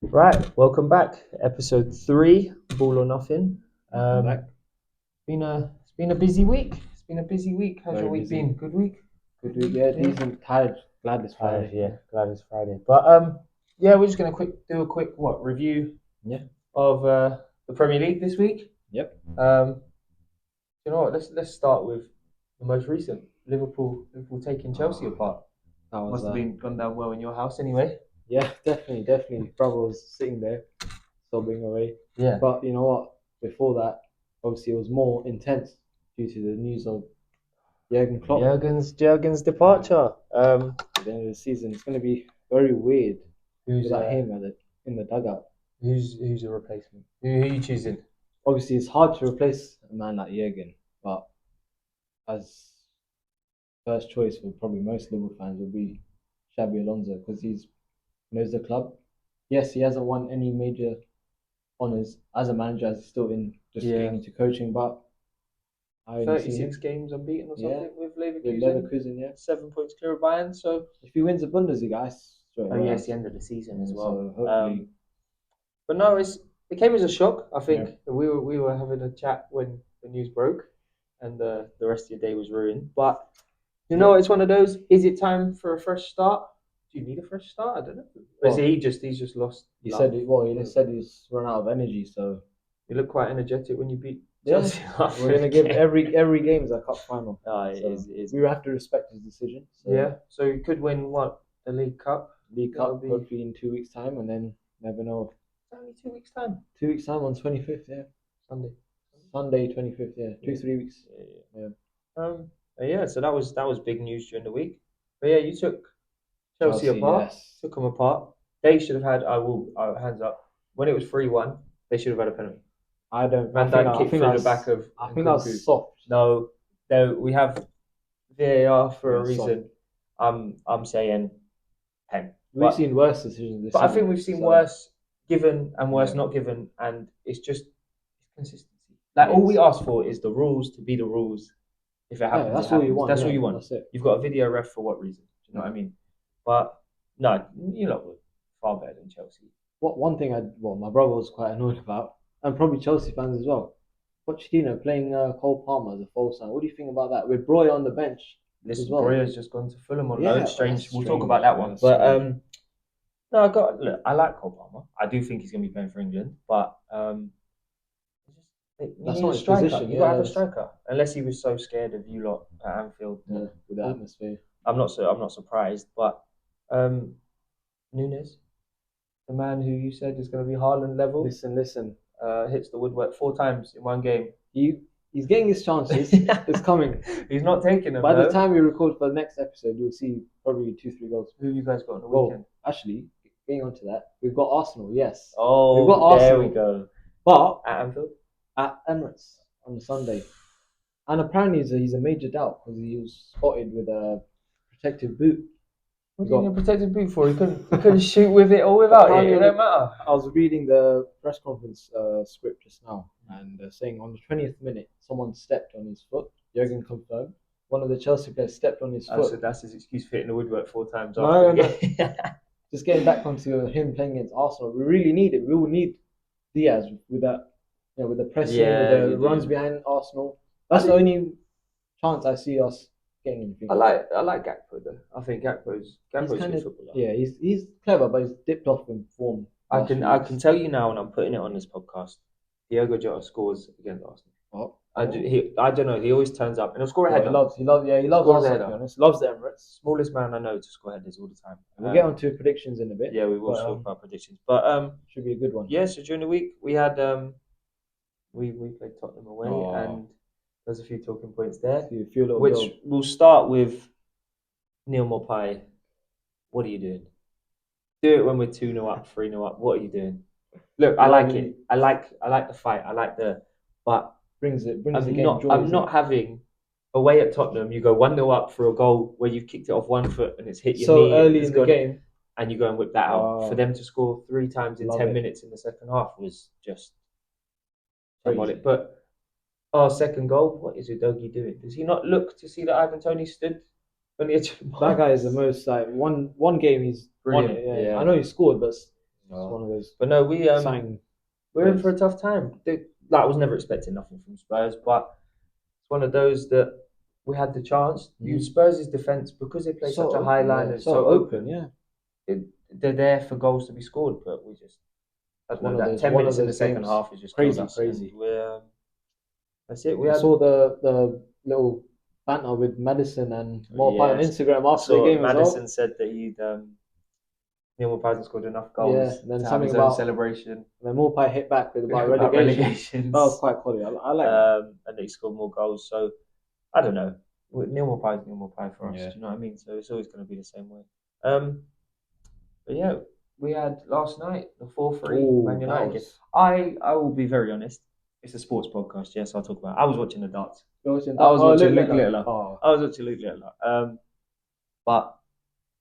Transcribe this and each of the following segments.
Right, welcome back. Episode 3, Ball or Nothing. Welcome back. It's been a busy week. It's been a busy week. How's Very your week busy. been? Good week? Good week, yeah. Decent, tired, glad it's Friday. Yeah, glad it's Friday. But yeah, we're just gonna do a quick review Yeah. of the Premier League this week. Yep. You know what? Let's start with the most recent Liverpool taking Chelsea apart. That was Must have been gone down well in your house anyway. Yeah, definitely. Brother was sitting there, sobbing away. Yeah. But you know what? Before that, obviously it was more intense due to the news of Jurgen Klopp Jurgen's departure. at the end of the season. It's going to be very weird Who's without him in the dugout. Who's a replacement? Who are you choosing? Obviously, it's hard to replace a man like Jurgen, but as first choice for probably most Liverpool fans will be Xabi Alonso because he knows the club. Yes, he hasn't won any major honours as a manager, as he's still getting into coaching, but I only see 36 games unbeaten or something with Leverkusen. 7 points clear of Bayern. So if he wins the Bundesliga, it's it's the end of the season as well. So hopefully, but no, it came as a shock. I think we were having a chat when the news broke, and the rest of your day was ruined. But you know, it's one of those. Is it time for a fresh start? Do you need a fresh start? I don't know. Or is he's just lost? He said he's run out of energy. So you look quite energetic when you beat Chelsea. We're gonna give every game as a cup final. We have to respect his decision. So. So you could win the League Cup. Hopefully in 2 weeks' time, and then never know. It's only 2 weeks' time. 2 weeks' time on 25th, Sunday 25th, 2-3 weeks. So that was big news during the week. But yeah, you took Chelsea apart. Yes. Took them apart. They should have had. Hands up. When it was 3-1, they should have had a penalty. I don't. Van Dijk kicked through the back of. I think that was soft. No, we have VAR for a reason. Soft. I'm saying 10. We've seen worse decisions this season. I think we've seen worse given and worse not given, and it's just consistency. Like all we ask for is the rules to be the rules. If it happens, that's all you want. That's all you want. That's it. You've got a video ref for what reason? Do you know what I mean? But no, you lot were far better than Chelsea. One thing my brother was quite annoyed about, and probably Chelsea fans as well. Pochettino playing Cole Palmer as a false nine. What do you think about that? With Breuer on the bench. Listen, Breuer's just gone to Fulham on loan. Strange. We'll talk about that one. But no, I like Cole Palmer. I do think he's going to be playing for England, but that's not his position. You got to have a striker, unless he was so scared of you lot at Anfield with the atmosphere. I'm not surprised, but Nunes, the man who you said is going to be Haaland level. Listen. Hits the woodwork 4 times in one game. He's getting his chances. It's coming. He's not taking them. By the time we record for the next episode, you'll see probably 2-3 goals. Who have you guys got on the weekend? Actually, getting onto that, we've got Arsenal. Yes. Oh, we've got Arsenal. There we go. But at Anfield, at Emirates on Sunday, and apparently he's a major doubt because he was spotted with a protective boot. What do you need a protective boot for? He couldn't shoot with it or without it. It don't matter. I was reading the press conference script just now, and they're saying on the 20th minute, someone stepped on his foot. Jurgen confirmed. One of the Chelsea players stepped on his foot. So that's his excuse for hitting the woodwork 4 times. No. Just getting back onto him playing against Arsenal. We really need it. We will need Diaz with that, with the pressing, with the runs behind Arsenal. That's the only chance I see us getting anything. I like Gakpo though. I think Gakpo's a good footballer. Yeah, he's clever, but he's dipped off in form. I can tell you now, and I'm putting it on this podcast. Diogo Jota scores against Arsenal. What? I don't know. He always turns up and he'll score a header. He loves Arsenal. To be honest, loves the Emirates. Smallest man I know to score headers all the time. We'll get on to predictions in a bit. Yeah, we will talk about predictions, but should be a good one. Yeah. So during the week we had we played Tottenham away, and there's a few talking points there. We'll start with Neil Maupay. What are you doing? Do it when we're 2-0 up, 3-0 up. What are you doing? Look, I like it. I like the fight. I like but brings the game joy. I'm not having away at Tottenham. You go 1-0 up for a goal where you've kicked it off 1 foot and it's hit your knee. So early in the game, and you go and whip that out. For them to score 3 times in 10 minutes in the second half was just symbolic. But second goal. What is Udogie doing? Does he not look to see that Ivan Toney stood on the edge of the box? That guy is the most one game he's brilliant. Won it, yeah. I know he scored, but one of those. But no, we're in for a tough time. I was never expecting nothing from Spurs, but it's one of those that we had the chance. Spurs' defense, because they play such a high line and so open. They're there for goals to be scored, but we just. That 10 minutes in the second half is just crazy. That's it. I saw the little banter with Madison and Morpie on Instagram after the game. Madison said that Neil Maupay scored enough goals and then to something have his own celebration. And then Morpie hit back with about relegation. That was quite quality. I like that. And that he scored more goals. So I don't know. Neil Maupay is Neil Maupay for us. Do you know what I mean? So it's always going to be the same way. But yeah, we had last night the 4-3 Man United game. I will be very honest. It's a sports podcast, yes. I'll talk about it. I was watching the darts. I was watching Luke Littler. I was watching Luke Littler. But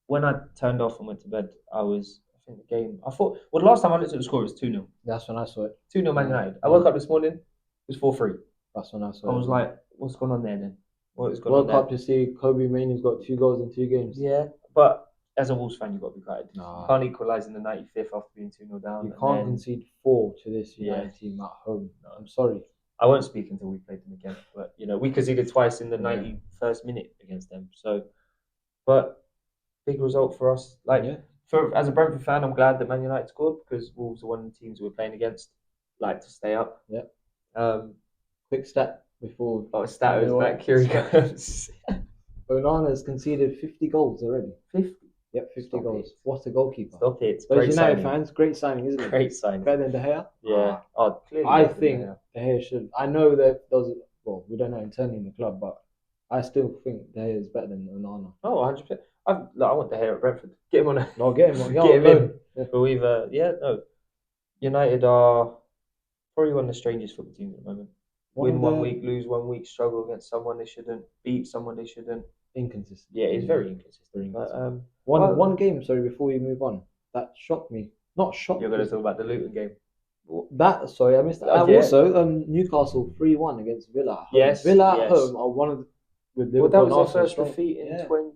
when I turned off and went to bed, I think the game. I thought. Well, the last time I looked at the score, it was 2-0. That's when I saw it. 2-0 Man United. I woke up this morning. It was 4-3. That's when I saw it. I was like, "What's going on there then?" Woke up to see Kobe Mainoo's got 2 goals in 2 games. Yeah, but as a Wolves fan, you've got to be gutted. You can't equalise in the 95th after being 2-0 down. You can't concede 4 to this United team at home. No, I'm sorry. I won't speak until we played them again. But we conceded twice in the 91st minute against them. So, but big result for us. As a Brentford fan, I'm glad that Man United scored because Wolves are one of the teams we're playing against. Like to stay up. Yeah. Quick stat before. Stat is back. Here he goes. Onana's conceded 50 goals already. 50? Yep, 50 goals. What a goalkeeper. Stop it. Those United fans, great signing, isn't it? Great signing. Better than De Gea? Yeah. Clearly. I think De Gea should. I know that we don't know internally in the club, but I still think De Gea is better than Onana. Oh, 100%. I want De Gea at Brentford. Get him on a... No, get him on. Get him in. Yeah. But United are probably one of the strangest football teams at the moment. Win 1 week, lose 1 week, struggle against someone they shouldn't, beat someone they shouldn't. Inconsistent. Yeah, it's very inconsistent. But, one game, before we move on, that shocked me. Not shocked. You're going to talk about the Luton game. I missed that. Also, Newcastle 3-1 against Villa. Yes. Villa at home are one of the... With Liverpool, that was their first defeat in 20...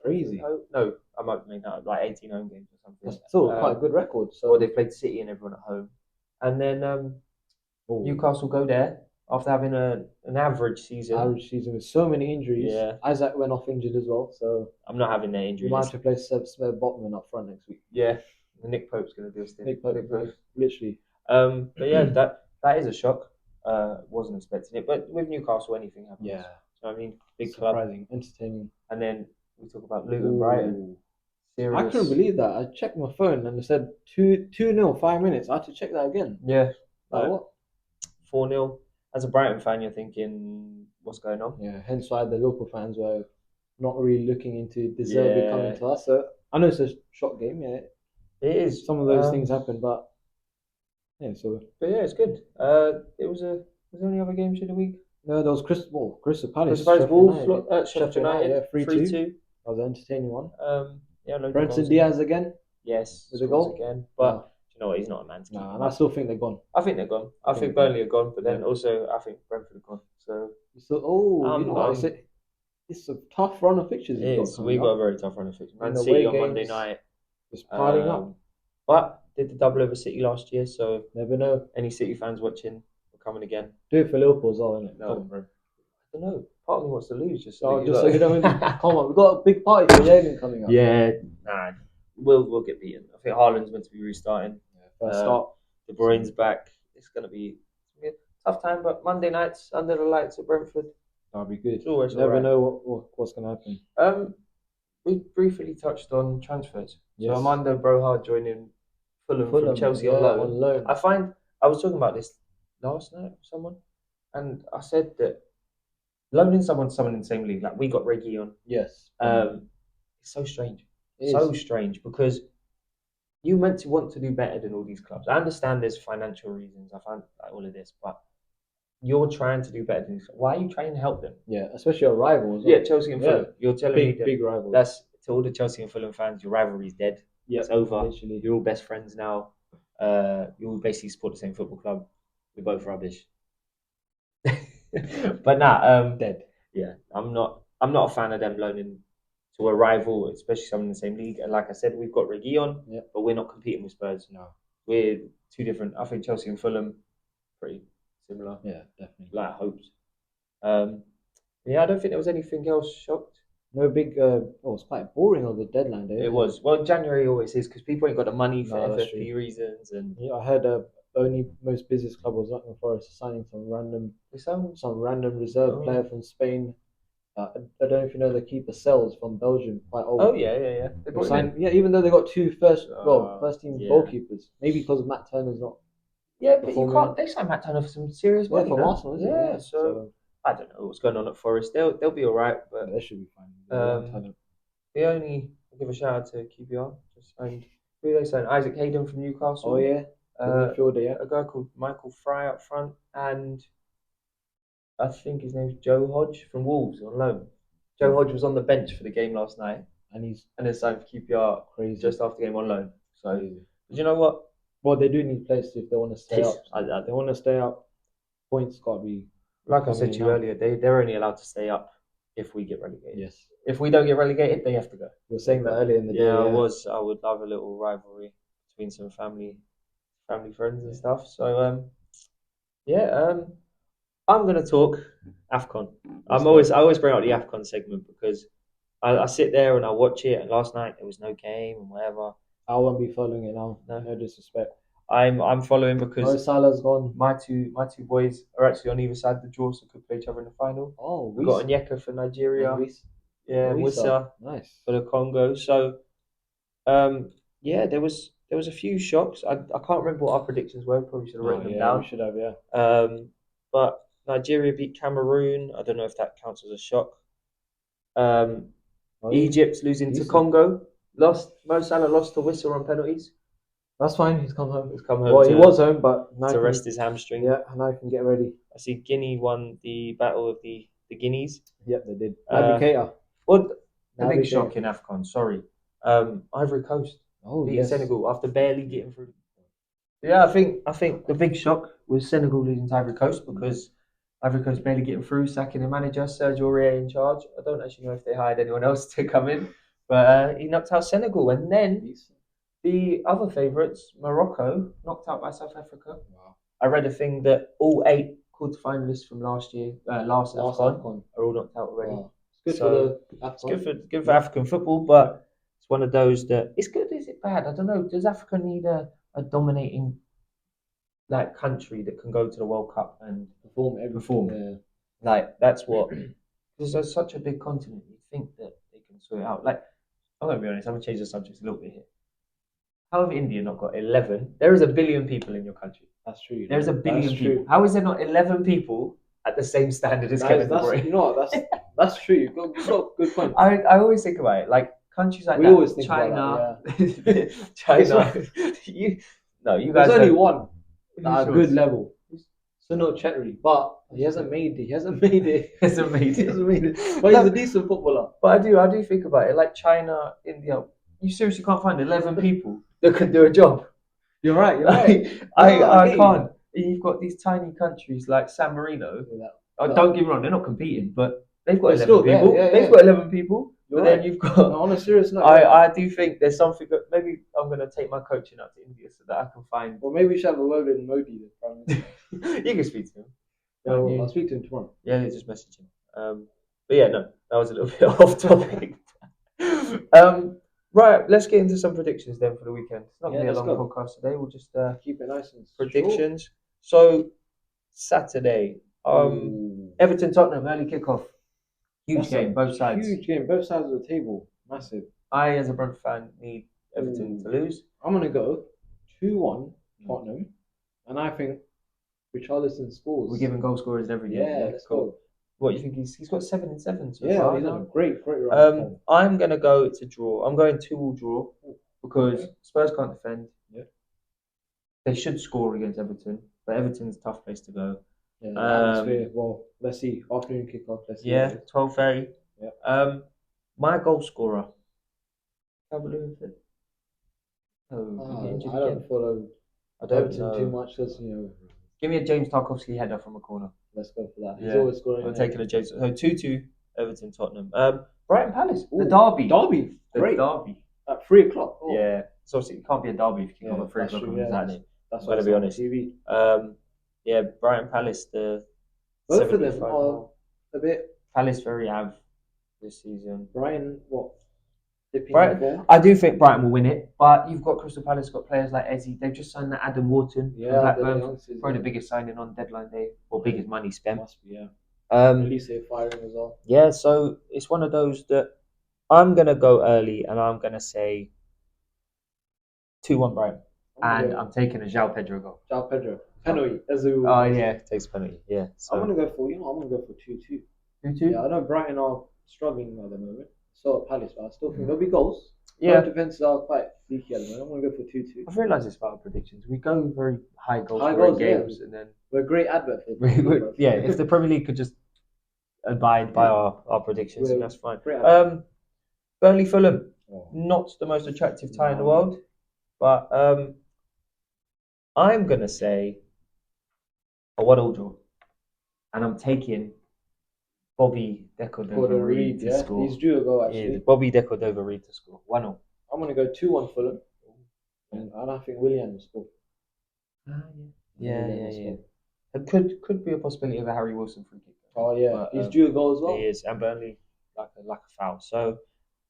Crazy. No, I might mean that, like 18 home games or something. That's still quite a good record. So they played City and everyone at home. And then Newcastle go there after having an average season. Average season with so many injuries. Yeah. Isaac went off injured as well, so... I'm not having their injuries. You might have to play Seb Botman up front next week. Yeah. Nick Pope's going to do a stint. Nick Pope, literally. But yeah, that is a shock. Wasn't expecting it. But with Newcastle, anything happens. Yeah. So, I mean, big surprising, club. entertaining. And then we talk about Luton, Brighton. Serious. I couldn't believe that. I checked my phone and it said 2-0, 5 minutes. I had to check that again. Yeah. What? 4-0. As a Brighton fan, you're thinking, what's going on? Yeah, hence why the local fans were not really looking into De Zerbi coming to us. So I know it's a shock game, yeah. It is. Some of those things happen, but yeah, so. But yeah, it's good. Was there any other games in the week? No, there was Crystal Palace. Wolves, Sheffield United, 3-2. That was an entertaining one. Brenton Diaz again. Yes, with a goal again. But you know what? He's not a man to keep. And I still think they're gone. I think they're gone. I think Burnley are gone, but then also I think Brentford are gone. So it's a tough run of fixtures. We got a very tough run of fixtures. Man City on Monday night. Just piling up. But did the double over City last year, so never know. Any City fans watching, we're coming again. Do it for Liverpool as well, innit? No, bro. I don't know. Part of me wants to lose just so you don't. Come on, we've got a big party for Jurgen coming up. Yeah, we'll get beaten. I think Haaland's meant to be restarting. First start. De Bruyne's back. It's gonna be a tough time, but Monday nights under the lights at Brentford. That'll be good. It's always you never know what's gonna happen. We briefly touched on transfers. Yes. So Armando Broja joining Fulham from Chelsea on loan. I was talking about this last night with someone, and I said that loaning someone in the same league, like we got Reggie on. Yes. It's so strange. Strange because you meant to want to do better than all these clubs. I understand there's financial reasons. I find all of this, but you're trying to do better than these. Why are you trying to help them? Yeah, especially your rivals. Yeah, Chelsea and Fulham. You're telling me big rivals. That's to all the Chelsea and Fulham fans. Your rivalry's dead. Yeah, it's over. Literally. You're all best friends now. You all basically support the same football club. We're both rubbish. But dead. Yeah, I'm not a fan of them loaning to a rival, especially someone in the same league. And like I said, we've got Reguilon, Yeah. but we're not competing with Spurs. No. We're two different. I think Chelsea and Fulham pretty similar. Yeah, definitely. Like hopes. Yeah, I don't think there was anything else shocked. No big. It's quite boring on the deadline day. It was. Well, January always is because people ain't got the money for No, that's FFP true. reasons, and Yeah, I heard only most busiest club was Nottingham Forest signing some random reserve player from Spain. I don't know if you know the keeper Sells from Belgium, quite old. Oh yeah. They brought him in. Yeah, even though they got two first team Yeah. goalkeepers, maybe because Matt Turner's not. Yeah, but you can't. They signed Matt Turner for some serious money. from Arsenal, isn't it? Yeah, so I don't know what's going on at Forest. They'll be all right, but they should be fine. I'll give a shout out to QPR. Just signed. Who they signed? Isaac Hayden from Newcastle. Oh yeah, midfielder. Yeah, a guy called Michael Fry up front, and I think his name's Joe Hodge from Wolves on loan. Joe Hodge was on the bench for the game last night, and then signed for QPR just after the game on loan. So, but you know what? Well, they do need players if they want to stay up. They want to stay up. Points got to be. Like I said to you earlier, they're only allowed to stay up if we get relegated. Yes. If we don't get relegated, they have to go. You were saying that earlier in the day. Yeah, I was. I would love a little rivalry between some family friends and stuff. So, I'm going to talk AFCON. I always bring out the AFCON segment because I sit there and I watch it. And last night there was no game and whatever. I won't be following it now. No disrespect. I'm following because Mo Salah's gone. My two boys are actually on either side of the draw, so could play each other in the final. Oh, we got Onyeka for Nigeria. Wissa nice for the Congo. So, there was a few shocks. I can't remember what our predictions were. Probably should have written them down. We should have, but Nigeria beat Cameroon. I don't know if that counts as a shock. Egypt losing to Congo. Mo Salah lost to Wissa on penalties. That's fine. He's come home. Well, he was home, but now to rest his hamstring. Yeah, now he can get ready. I see Guinea won the battle of the Guineas. Yep, they did. Naby Well, the big shock in AFCON. Sorry, Ivory Coast beat Senegal after barely getting through. Yeah, I think the big shock was Senegal losing to Ivory Coast because Ivory Coast barely getting through, sacking the manager, Sergio Aurier in charge. I don't actually know if they hired anyone else to come in, but he knocked out Senegal, and then the other favourites, Morocco, knocked out by South Africa. Wow. I read a thing that all 8 quarter-finalists from last AFCON are all knocked out already. Wow. It's good for the AFCON. It's good for African football, but it's one of those that it's good. Is it bad? I don't know. Does Africa need a dominating country that can go to the World Cup and perform? Yeah. That's what. Because there's such a big continent, you think that they can sort it out. I'm gonna be honest. I'm gonna change the subject a little bit here. How have India not got 11? There is 1 billion people in your country. That's true. There's 1 billion people. True. How is there not 11 people at the same standard as Kevin De Bruyne? You know what? That's true. You've got a good point. I always think about it. Like countries like always think China, about that, China. you guys. There's only one at a good level. Sunil Chetri, but he hasn't made it. He hasn't made it. But he's a decent footballer. But I do think about it. Like China, India. You seriously can't find 11 people that can do a job. You're right. I can't. You've got these tiny countries like San Marino. Don't get me wrong, they're not competing, but they've got 11 people. They've got 11 people. But then you've got. No, on a serious note, I do think there's something that maybe I'm going to take my coaching out to India so that I can find. Well, maybe we should have a word with Modi. You can speak to him. I'll speak to him tomorrow. Yeah, just message him. But yeah, no, that was a little bit off topic. Right, let's get into some predictions then for the weekend. It's not going to be a long podcast today. We'll just keep it nice and predictions. Short. So Saturday, Everton Tottenham early kickoff. Huge game, both sides. Huge game, both sides of the table. Massive. I, as a Brentford fan, need Everton to lose. I'm going to go 2-1 Tottenham, and I think Richarlison scores. We're giving goal scorers every game. Yeah, let's go. What do you think? He's got 7 and 7 so far. He's on a great run. I'm going to go to draw. I'm going 2-2 draw because Spurs can't defend. Yeah. They should score against Everton, but Everton's a tough place to go. Yeah, atmosphere. Well, let's see. Afternoon kickoff. Let's see. Yeah, 12:30. Yeah. My goal scorer. How believe it? I don't follow Everton too much because Give me a James Tarkowski header from a corner. Let's go for that. He's always scoring. I'm taking a James. So 2-2 Everton, Tottenham. Brighton Palace, Ooh, the derby. The great. derby. At 3 o'clock. Oh. Yeah, so obviously it can't be a derby if you kick off at 3 o'clock on a Saturday. That's Gotta be honest. TV. Yeah, Brighton Palace, the both of them are a bit. Palace very av this season. Brighton, what? Brighton, I do think Brighton will win it, but you've got Crystal Palace, got players like Eze. They've just signed that Adam Wharton from Blackburn. Probably the biggest signing on deadline day, or biggest money spent. Must be, yeah. At least they're firing as well. Yeah, so it's one of those that I'm gonna go early, and I'm gonna say 2-1 Brighton, and I'm taking a João Pedro goal. João Pedro penalty. Oh yeah, takes penalty. Yeah. So I'm gonna go for 2-2. 2-2. Yeah, I know Brighton are struggling at the moment. So are Palace, but I still think there'll be goals. Yeah, both defenses are quite leaky at the moment. I'm gonna go for 2-2. I've realised this about our predictions. We go very high goals games, and then we're a great advert for if the Premier League could just abide by our predictions, and that's fine. Burnley Fulham, not the most attractive tie in the world, but I'm gonna say a 1-1 draw, and I'm taking Bobby Decordova-Reid to score. He's due a goal actually. Yeah, Bobby Decordova-Reid to score 1-0. I'm gonna go 2-1 Fulham, and I think Willian will score. Yeah. It could be a possibility of a Harry Wilson free kick. Oh yeah, but, he's due a goal as well. He is, and Burnley like a foul. So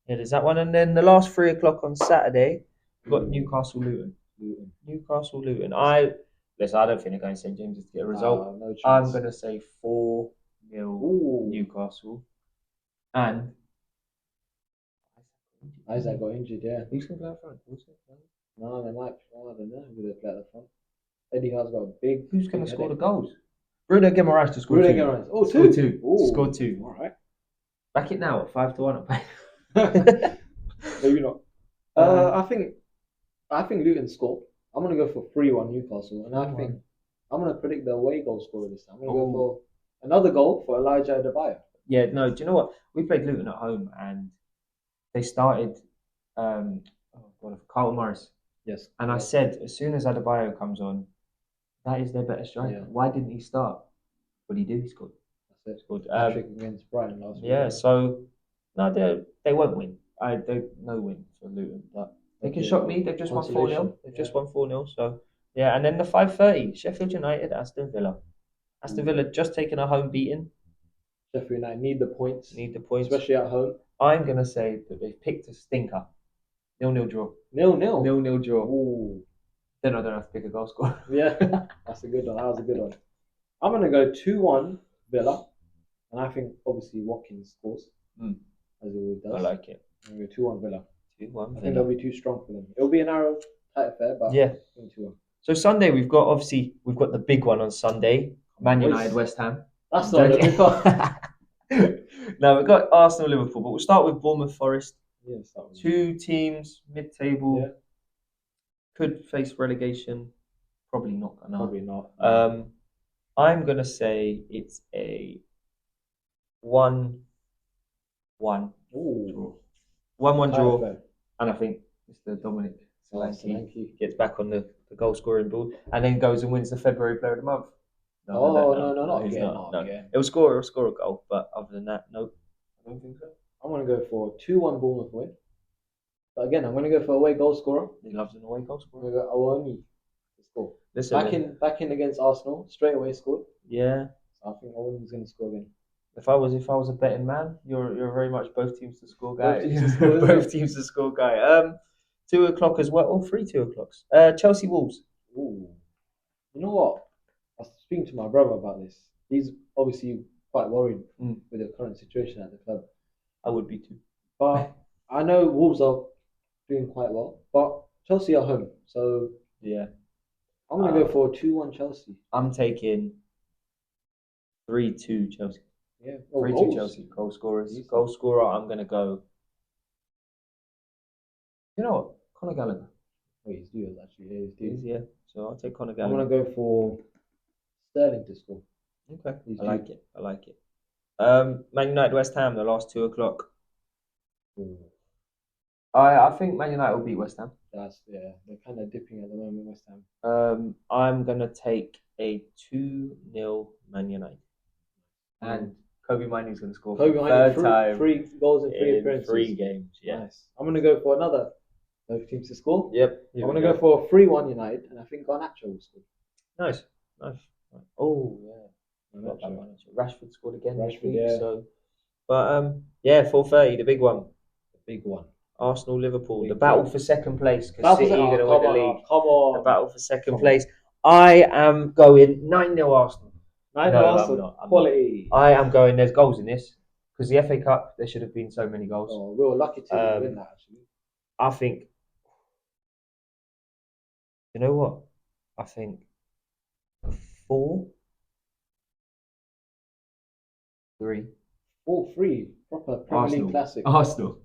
yeah, there's that one, and then the last 3 o'clock on Saturday, we've got Newcastle Luton. Newcastle Luton. I don't think they're going to St James's to get a result. No I'm going to say 4-0 Newcastle, and Isaac got injured. Yeah, who's going to play up front? No, they might. I don't know who they play at the front. Eddie Howe's got a big. Who's going to score the goals? Bruno Guimaraes to score 2. Guimaraes. Oh, two. Scored 2. All right. Back it now at 5-1. Maybe not. I think Luton score. I'm gonna go for 3-1 Newcastle, and I think I'm gonna predict the away goal scorer this time. I'm gonna go for another goal for Elijah Adebayo. Yeah, no. Do you know what? We played Luton at home, and they started. Carlton Morris. Yes. And I said, as soon as Adebayo comes on, that is their better striker. Yeah. Why didn't he start? What did he do? He scored. That's it. Scored. Patrick against Brighton last week. Yeah, so no, they won't win. No win for Luton, but they can shock me. They've just won 4-0. They've just won 4-0. So yeah, and then the 5:30, Sheffield United, Aston Villa. Aston Villa just taking a home beating. Sheffield United need the points, especially at home. I'm gonna say that they've picked a stinker. 0-0 draw. 0-0. 0-0 draw. Ooh. Then I don't have to pick a goal scorer. Yeah, that's a good one. That was a good one. I'm gonna go 2-1 Villa, and I think obviously Watkins scores as he always does. I like it. I'm gonna go 2-1 Villa. 2-1 Villa. I think they'll be too strong for them. It'll be a narrow, tight affair, but yeah. 2-1. So Sunday we've got the big one on Sunday. Man United, West Ham. That's not what we've got. No, we've got Arsenal, Liverpool, but we'll start with Bournemouth, Forest. Yeah, two teams mid-table. Yeah. Could face relegation. Probably not gonna. Probably not. I'm gonna say it's a 1-1 draw. 1-1 draw, and I think Mr. Dominic Solanke gets back on the goal scoring board, and then goes and wins the February Player of the Month. Not again. He'll score a goal, but other than that, nope. I don't think so. I'm gonna go for 2-1 Bournemouth win. But again, I'm gonna go for away goal scorer. He loves an away goal scorer. I'm gonna go Awoni to score. Listen, back in against Arsenal, straight away scored. Yeah. So I think Awoni's gonna score again. If I was a betting man, you're very much both teams to score guy. Both teams to score guy. 2 o'clock as well, or 3 2 o'clocks. Chelsea Wolves. Ooh. You know what? I was speaking to my brother about this. He's obviously quite worried with the current situation at the club. I would be too. But I know Wolves are doing quite well. But Chelsea are home, so yeah. I'm gonna go for 2-1 Chelsea. I'm taking 3-2 Chelsea. Yeah. 3-2 Chelsea. Goal scorers. Goal scorer, I'm gonna go. You know what? Conor Gallagher. Oh, he's due actually. He's due. Yeah. So I'll take Conor Gallagher. I'm gonna go for Sterling to score. Okay. I like it. Man United West Ham, the last 2 o'clock. I think Man United will beat West Ham. They're kind of dipping at the moment, West Ham. I'm gonna take a 2-0 Man United. And Kobe Mainoo's going to score Kobe for the Mainoo, third time three goals in 3 in appearances. 3 games. Yeah. Nice. I'm going to go for another both teams to score. Yep. I'm going to go for a 3-1 United, and I think Garnacho will score. Nice. Oh, yeah. Rashford scored again this week. Yeah. So, but 4:30, the big one. Arsenal, Liverpool, the battle for second place because City are going to win the league. Come on. The battle for second place. I am going 9-0 Arsenal. 9-0 Arsenal. Quality. I am going. There's goals in this because the FA Cup there should have been so many goals. Oh, we were lucky to win that actually. I think. You know what? I think 4-3. 4-3. Proper Premier League classic. Arsenal.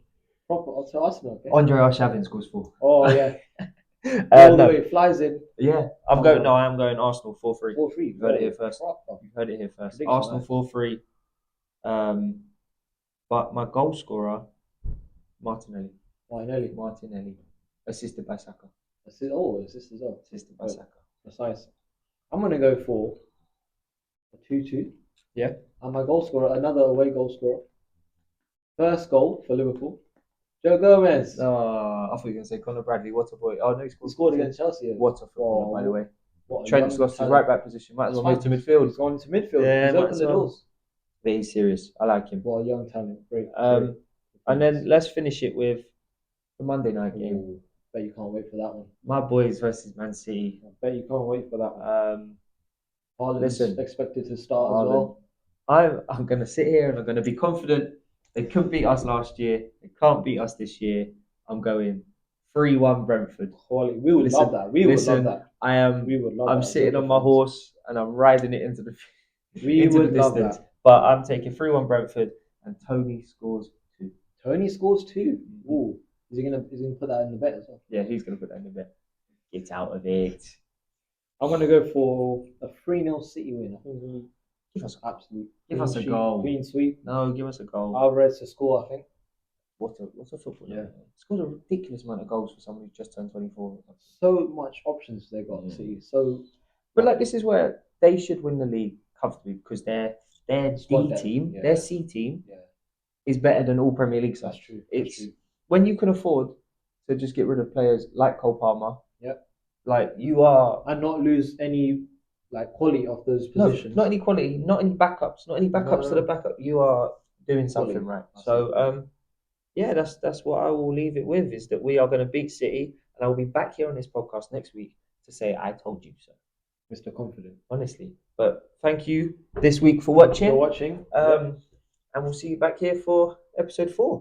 Proper Arsenal. Okay. Andre Arshavin scores 4. Oh yeah. All the way flies in. Yeah, I'm going. No, I am going Arsenal 4-3. 4-3. You've heard it here first. Arsenal 4-3. But my goal scorer, Martinelli. Assisted by Saka. Assist as well. Assisted by Saka. Precise. I'm gonna go for a 2-2. Yeah. And my goal scorer, another away goal scorer. First goal for Liverpool. Joe Gomez. I thought you were going to say Conor Bradley. What a boy. Oh, no, he scored against Chelsea. What a footballer, by the way. Trent's lost his right back position. Might as well move to midfield. He's gone into midfield. Yeah, he's opened the doors. But he's serious. I like him. What a young talent. Great. And then let's finish it with the Monday night game. Ooh, bet you can't wait for that one. My boys versus Man City. I bet you can't wait for that one. Haaland's expected to start as well. I'm going to sit here and I'm going to be confident. They couldn't beat us last year. They can't beat us this year. I'm going 3-1 Brentford. We would love that. We would love that. I'm sitting on my horse and I'm riding it into the distance. But I'm taking 3-1 Brentford and Tony scores 2. Tony scores 2? Ooh. Is he gonna put that in the bet as well? Yeah, he's gonna put that in the bet. Get out of it. I'm gonna go for a 3-0 City win. I think give us a goal. Clean sweep. No, give us a goal. Alvarez to score, I think. What a footballer. Yeah. Scored a ridiculous amount of goals for someone who's just turned 24. So much options they got City. But this is where they should win the league comfortably because their D team, their C team is better than all Premier League sides. That's true. When you can afford to just get rid of players like Cole Palmer. Yep. Like you are, and not lose any quality of those positions. No, not any quality, not any backups, to the backup. You are doing something right. So that's what I will leave it with, is that we are going to beat City, and I will be back here on this podcast next week to say I told you so. Mr. Confident. Honestly. But thank you this week for watching. And we'll see you back here for episode 4.